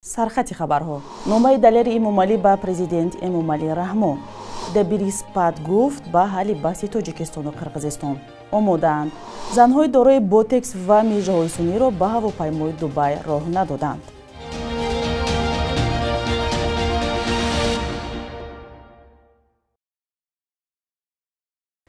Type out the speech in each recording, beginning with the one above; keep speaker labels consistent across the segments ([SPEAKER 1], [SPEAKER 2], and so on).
[SPEAKER 1] سرخط خبرها نامه دلیر امامعلی به پرزیدنت امامعلی رحمان دبیری سپاد گفت به حل بحث تاجیکستان و قرقیزستان آمادند زنهای دارای بوتکس و میژه‌های سنی را به هواپیمای دبی راه ندادند.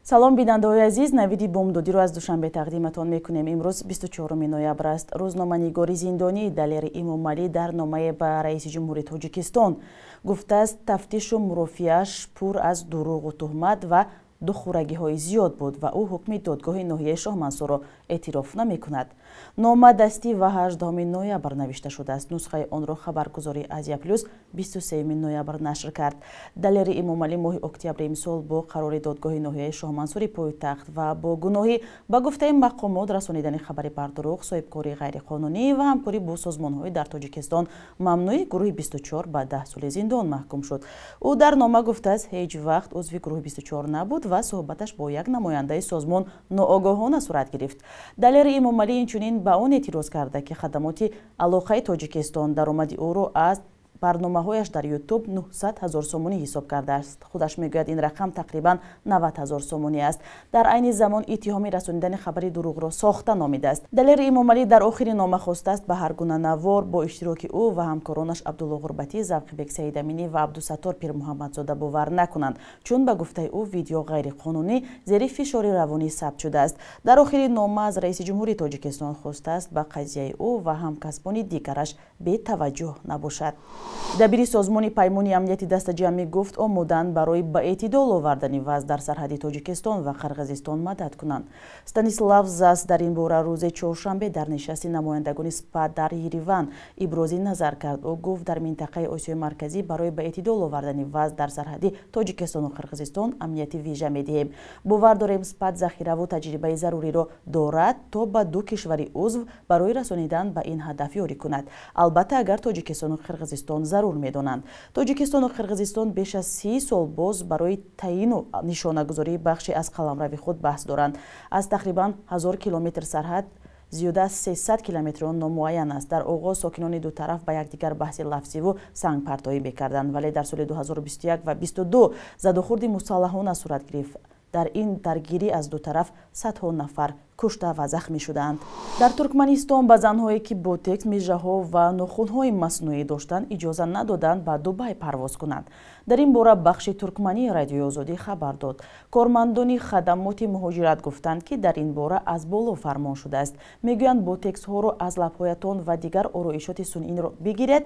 [SPEAKER 1] سلام بیننده‌های عزیز، نویدی بامدادی رو از دوشنبه تقدیمتان میکنیم. امروز 24 نوامبر است. روزنامه‌نگاری زندانی دلیر امامعلی در نامه به رئیس جمهوری تاجیکستان گفته است تفتیش و مرافعه‌اش پر از دروغ و تهمت و دخورگی‌های زیاد بود و او حکم دادگاه ناحیه شاه منصور را اعتراف نمی‌کند. نامه دستی و 18 نوامبر نوشته شده است. نسخه آن را خبرگزاری آزیا پلوس 23 نوامبر نشر کرد. دلیر امامعلی ماه اکتبر امسال با قرار دادگاه ناحیه شاه منصور پایتخت و با گناهی به گفته مقامات رسانیدن خبر بر دروغ، صاحبکاری غیرقانونی و همکاری با سازمان‌های در تاجیکستان ممنوع گروه 24 به 10 سال زندان محکوم شد. او در نامه گفته است هیچ وقت عضو گروه 24 نبود و صحبتش با یک نماینده سازمان ناآگاهانه صورت گرفت. دلیر امامعلی اینچنین به آن اعتراض کرده که خدمات علاقه تاجیکستان درآمد او را از برنامه‌هایش در یوتیوب 900,000 سومونی حساب کرده است. خودش میگوید این رقم تقریبا 90,000 سومونی است. در عین زمان اتهام رسانیدن خبر دروغ را ساخته نامیده است. دلیر امامعلی در آخر نامه خواسته است به هر گونه نوار با اشتراک او و همکارانش عبدالله غربتی، زوقبک سیدامینی و عبدالستار پیر محمدزاده باور نکنند، چون به گفته او ویدیو غیر قانونی زیر فشار روانی ثبت شده است. در آخر نامه از رئیس جمهوری تاجیکستان خواسته است به قضیه او و همکسبان دیگرش بی توجه نباشد. دبیری سازمان پیمانی امنیتی دست جمعی گفت آمادند برای به اعتدال آوردن وضع در سرحد تاجیکستان و قرقیزستان مدد کنند. استانیسلاو زاس در این باره روز چهارشنبه در نشست نمایندگان سپاه در یریوان ابراز نظر کرد. او گفت در منطقه آسیای مرکزی برای به اعتدال آوردن وضع در سرحد تاجیکستان و قرقیزستان امنیتی ویژه می‌دهیم. باور داریم سپاه ذخیره و تجربه ضروری را دارد تا به دو کشور عضو برای رسانیدن به این هدف یاری کند. البته اگر تاجیکستان و قرقیزستان ضرور می‌دانند. تاجیکستان و قرقیزستان بیش از 30 سال باز برای تعیین و نشانه‌گذاری بخشی از قلمرو خود بحث دارند. از تقریباً 1000 کیلومتر سرحد زیاده از 300 کیلومتر آن نامعین است. در آغاز ساکنان دو طرف به یکدیگر بحث لفظی و سنگ پرتابی می‌کردند، ولی در سال 2021 و 22 زد و خورد مسلحانه صورت گرفت. در این درگیری از دو طرف صدها نفر کشته و زخمی شدند. در ترکمنستان به زنهایی که بوتکس، میژه‌ها و ناخن‌های مصنوعی داشتند اجازه ندادند به دبی پرواز کنند. در این باره بخش ترکمنی رادیو آزادی خبر داد. کارمندان خدمات مهاجرت گفتند که در این باره از بالا فرمان شده است. میگویند بوتکس ها را از لب‌هایتان و دیگر آرایشات صنعی را بگیرید.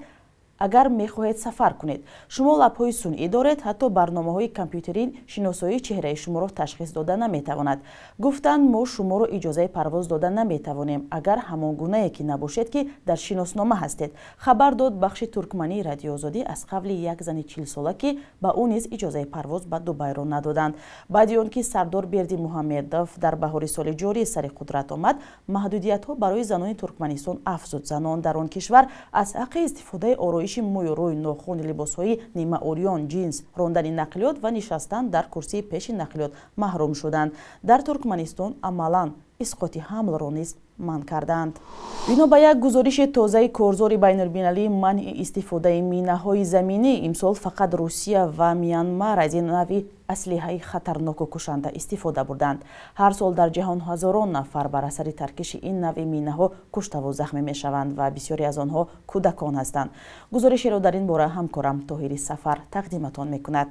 [SPEAKER 1] اگر می‌خواهید سفر کنید، شما لب‌های صنعی دارید، حتی برنامه‌های کامپیوتری شناسایی چهره شما را تشخیص داده نمی‌تواند. گفتند ما شما را اجازه پرواز داده نمی‌توانیم اگر همان گونه‌ای که نباشید که در شناسنامه هستید. خبر داد بخش ترکمنی رادیو آزادی از قبل یک زن 40 ساله که به او نیز اجازه پرواز به دبی را ندادند. بعد از آنکه سردار بردی محمدوف در بهار سال جاری سر قدرت آمد، محدودیت‌ها برای زنان ترکمنستان افزود. زنان در آن کشور از حق استفاده آرایش موی و روی، ناخن، لباس‌های نیمه عریان، جنس، راندن نقلیات و نشستن در کرسی پیش نقلیات محروم شدند. در ترکمنستان عملاً اسقاط حمل را نیز منع کردند. بنا به یک گزارش تازه کارزار بین‌المللی منع استفاده مینه‌های زمینی، امسال فقط روسیه و میانمار از این نوع اسلحه خطرناک و کشنده استفاده بردند. هر سال در جهان هزاران نفر بر اثر ترکش این نوع مینه‌ها کشته و زخمی می‌شوند و بسیاری از آنها کودکان هستند. گزارشی را در این باره همکارم طاهری سفر تقدیمتان می‌کند.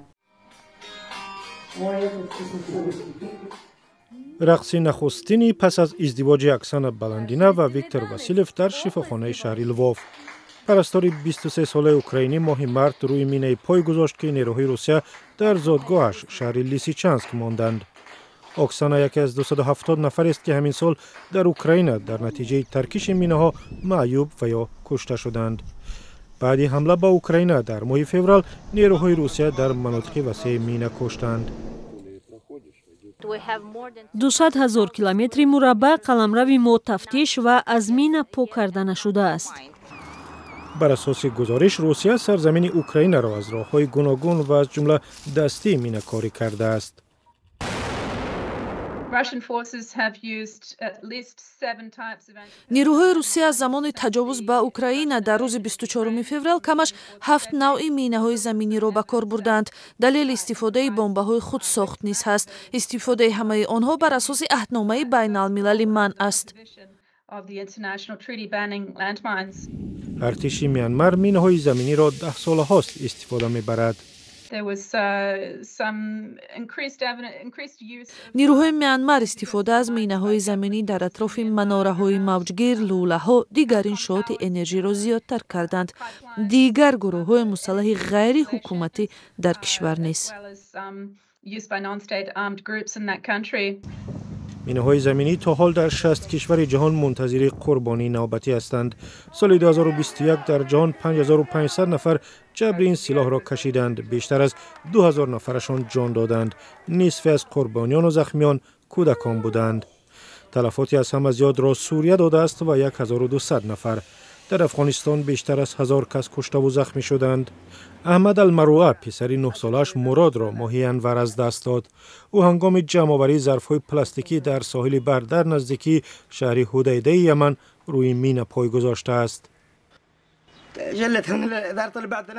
[SPEAKER 2] رقص نخستینی پس از ازدواج اکسانا بلندینا و ویکتور واسیلف در شفاخانه شهر لووف. پرستار 23 ساله اوکراینی ماه مارت روی مینه پای گذاشت که نیروهای روسیه در زادگاهش شهر لیسیچانسک ماندند. اکسانا یکی از 270 نفر است که همین سال در اوکراین در نتیجه ترکش مینه ها معیوب و یا کشته شدند. بعد حمله به اوکراین در ماه فوریه نیروهای روسیه در مناطق وسیع مینه کشتند.
[SPEAKER 3] 200,000 کیلومتر مربع قلمرو ما تفتیش و از مینه پاک کرده نشده است.
[SPEAKER 2] بر اساس گزارش روسیه سرزمین اوکراین را از راه‌های گوناگون و از جمله دستی مینه‌کاری کرده است.
[SPEAKER 4] نیروهای روسیه از زمان تجاوز به اوکراین در روز 24 فوریه کمش 7 نوع مینه‌های زمینی را به کار بردند. دلیل استفاده بمب‌های خود ساخت نیز هست. استفاده همه آنها بر اساس عهدنامه بین‌المللی منع است.
[SPEAKER 2] ارتش میانمار مینه‌های زمینی را 10 سال هاست استفاده می‌برد.
[SPEAKER 4] نیروهای میانمار استفاده از مینه‌های زمینی در اطراف مناره‌های موجگیر، لوله‌ها دیگر انشاءات انرژی را زیادتر کردند. دیگر گروه‌های مسلح غیر حکومتی در کشور نیز.
[SPEAKER 2] مینه‌های زمینی تا حال در 60 کشور جهان منتظر قربانی نوبتی هستند. سال 2021 در جهان 5500 نفر جبر این سلاح را کشیدند. بیشتر از 2000 نفرشان جان دادند. نصف از قربانیان و زخمیان کودکان بودند. تلفاتی از همه زیاد را سوریه داده است و 1200 نفر. در افغانستان بیشتر از 1000 کس کشته و زخمی شدند. احمد المروعه پسری 9 سالش مراد را ماهی انور از دست داد. او هنگام جمع‌آوری ظرف‌های پلاستیکی در ساحل بر در نزدیکی شهر حدیده یمن روی مین پای گذاشته است.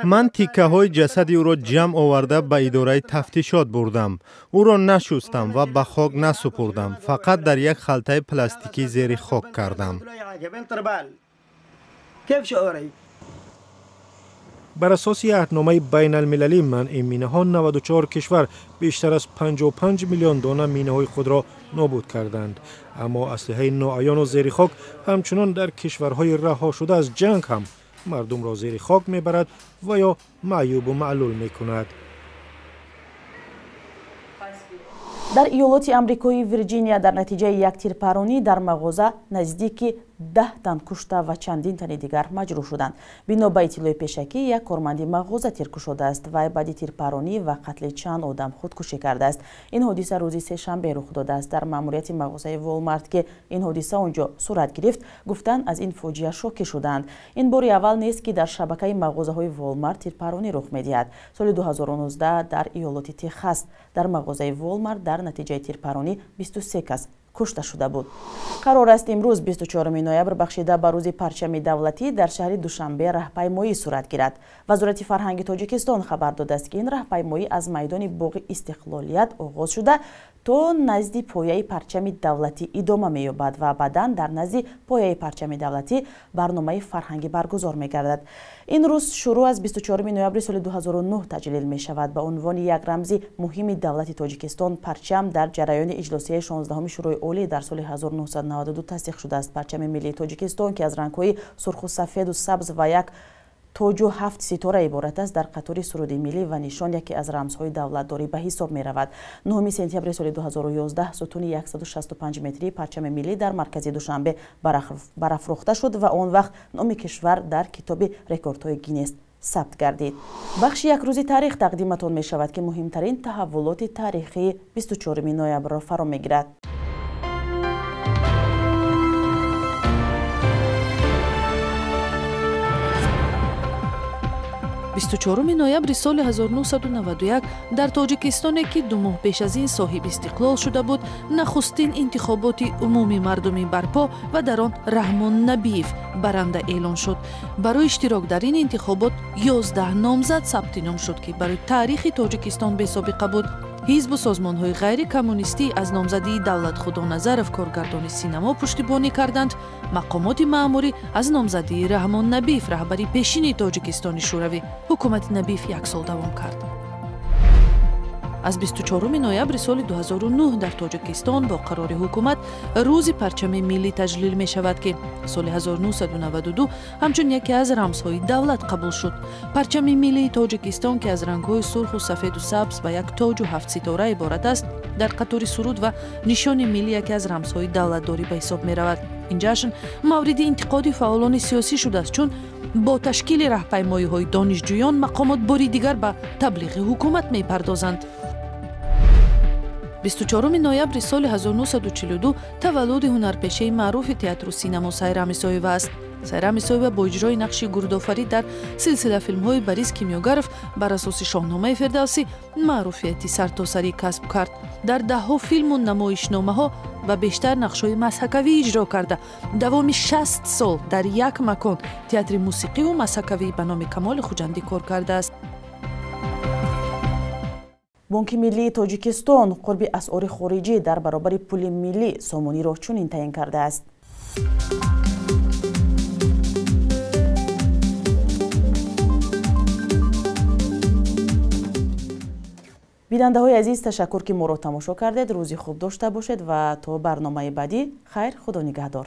[SPEAKER 5] من تیکه های جسد او را جمع آورده به اداره تفتیشات بردم. او را نشستم و به خاک نسپردم. فقط در یک خلطه پلاستیکی زیر خاک کردم.
[SPEAKER 2] بر اساس عهدنامه بین المللی منع مینه‌ها 94 کشور بیشتر از 55 میلیون دانه مینه‌های خود را نابود کردند. اما اسلحه ناعیان و زیر خاک همچنان در کشورهای رها شده از جنگ هم مردم را زیر خاک میبرد و یا معیوب و معلول میکند.
[SPEAKER 1] در ایالات آمریکایی ویرجینیا در نتیجه یک تیرپرانی در مغازه نزدیک 10 تن کشته و چندین تن دیگر مجروح شدند. بنا به اطلاع پیشکی یک کارمند مغازه تیرکش شده است و بعد تیرپرانی و قتل چند آدم خودکشی کرده است. این حادثه روز سه‌شنبه رخ داده است. در ماموریت مغازه والمارت که این حادثه اونجا صورت گرفت گفتند از این فاجعه شوکه شدند. این بار اول نیست که در شبکه مغازه‌های والمارت تیرپرانی رخ می‌دهد. سال 2019 در ایالات تگزاس در مغازه والمارت در نتیجه تیرپرانی 23 کس کشته شده بود. قرار است امروز 24 نوامبر بخشیده به روز پرچم دولتی در شهر دوشنبه راهپیمایی صورت گیرد. وزارت فرهنگ تاجیکستان خبر داده است که این راهپیمایی از میدان باغ استقلالیت آغاز شده تا نزد پایه پرچم دولتی ادامه می‌یابد و بعداً در نزد پایه پرچم دولتی برنامه فرهنگی برگزار می‌گردد. این روز شروع از 24 نوامبر سال 2009 تجلیل می‌شود. به عنوان یک رمز مهم دولت تاجیکستان پرچم در جریان اجلاسی 16 شورای عالی در سال 1992 تصدیق شده است. پرچم ملی تاجیکستان که از رنگ‌های سرخ و سفید و سبز و یک تاج و 7 ستاره عبارت است در قطار سرود ملی و نشان یکی از رمزهای دولتداری به حساب می رود. 9 سپتامبر سال 2011 ستون 165 متری پرچم ملی در مرکز دوشنبه برافروخته شد و آن وقت نام کشور در کتاب رکوردهای گینس ثبت گردید. بخش یک روز تاریخ تقدیمتان می شود که مهمترین تحولات تاریخی 24 نوامبر را فرا می گیرد.
[SPEAKER 4] 24 نوامبر سال 1991 در تاجیکستان که 2 ماه پیش از این صاحب استقلال شده بود، نخستین انتخابات عمومی مردمی برپا و در آن رحمان نبیف برنده اعلان شد. برای اشتراک در این انتخابات 11 نامزد ثبت نام شد که برای تاریخ تاجیکستان بی سابقه بود. حزب و سازمان‌های غیر کمونیستی از نامزدی دولت خدا نظرف کارگردان سینما پشتیبانی کردند. مقامات مأموری از نامزدی رحمان نبیف رهبری پیشین تاجیکستان شوروی حکومت نبیف 1 سال دوام کرد. از 24 نوامبر سال 2009 در تاجیکستان با قرار حکومت روز پرچم ملی تجلیل می شود که سال 1992 همچون یکی از رمزهای دولت قبول شد. پرچم ملی تاجیکستان که از رنگ‌های سرخ و سفید و سبز و یک تاج و 7 ستاره عبارت است، در قطار سرود و نشان ملی یکی از رمزهای دولتداری به حساب می رود. این جشن مورد انتقاد فعالان سیاسی شده است، چون با تشکیل راهپیمایی‌های دانشجویان مقامات باری دیگر به تبلیغ حکومت می پردازند. 24 ноябри соли 1942 таваллуди ҳунарпешаи маъруфи театру синемо Сайрам Исоева аст. Сайрам Исоева бо иҷрои нақши гурдофарид дар силсила филмҳои Борис Кимёгаров бар асоси шоҳномаи Фирдавсӣ маъруфияти сартосарӣ касб кард. Дар даҳҳо филму намоишномаҳо ва бештар нақшҳои мазҳакавӣ иҷро карда, давоми 60 сол дар як макон театри мусиқиву мазҳакавӣ ба номи Камоли Хуҷандӣ кор кардааст.
[SPEAKER 1] бонки миллии Тоҷикистон қурби асъори хориҷӣ дар баробари пули миллӣ сомониро чунин таъин кардааст. бинандаҳои азиз, ташаккур ки моро тамошо кардед. рӯзи хуб дошта бошед ва то барномаи баъдӣ хайр, худо нигаҳдор.